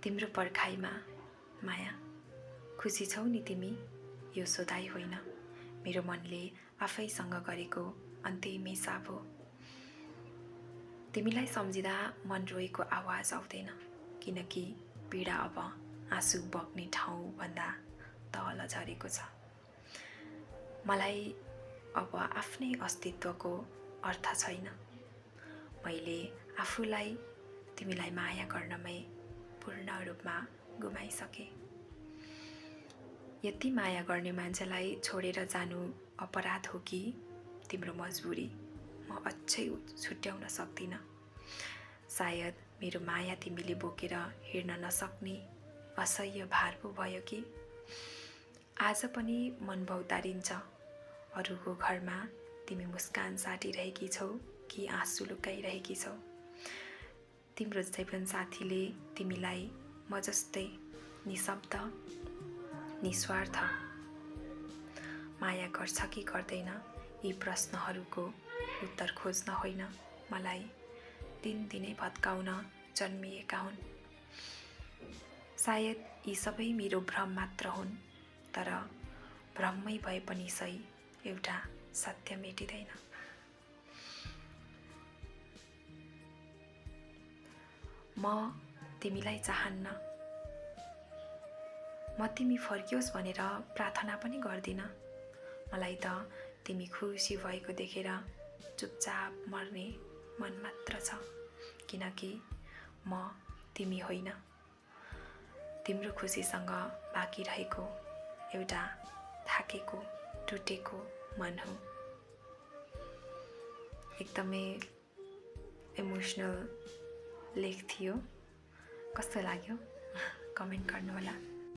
तिम्रो पर्खाइमा माया, खुसी छौ नि तिमी? यो सोधाइ होइन, मेरो मनले आफैसँग गरेको अन्तिम हिसाब हो। तिमीलाई सम्झिँदा मन रोएको आवाज आउँदैन, किनकि पीडा अब आँसु बग्ने ठाउँभन्दा तल झरेको छ। मलाई अब आफ्नै अस्तित्वको अर्थ छैन। मैले आफूलाई तिमीलाई माया गर्नमै पूर्ण रूपमा गुमाइसके। यति माया गर्ने मान्छेलाई छोडेर जानु अपराध हो कि तिम्रो मजबुरी म अझै छुट्याउन सक्दिन। सायद मेरो माया तिमीले बोकेर हिँड्न नसक्ने असह्य भार पो भयो कि। आज पनि मन भौतारिन्छ, अरूको घरमा तिमी मुस्कान साटिरहेकी छौ कि आँसु लुकाइरहेकी छौ। तिम्रो जीवन साथीले तिमीलाई म जस्तै निशब्द निस्वार्थ माया गर्छ कि गर्दैन, यी प्रश्नहरूको उत्तर खोज्न होइन, मलाई दिनदिनै भत्काउन जन्मिएका हुन्। सायद यी सबै मेरो भ्रम मात्र हुन्, तर भ्रममै भए पनि सही, एउटा सत्य मेटिँदैन। म तिमीलाई चाहन्न, म तिमी फर्कियोस् भनेर प्रार्थना पनि गर्दिन। मलाई त तिमी खुसी भएको देखेर चुपचाप मर्ने मन मात्र छ, किनकि म तिमी होइन, तिम्रो खुसीसँग बाँकी रहेको एउटा थाकेको टुटेको मन हो। एकदमै इमोसनल लेख थियो। कस्तो लाग्यो कमेन्ट गर्नुहोला।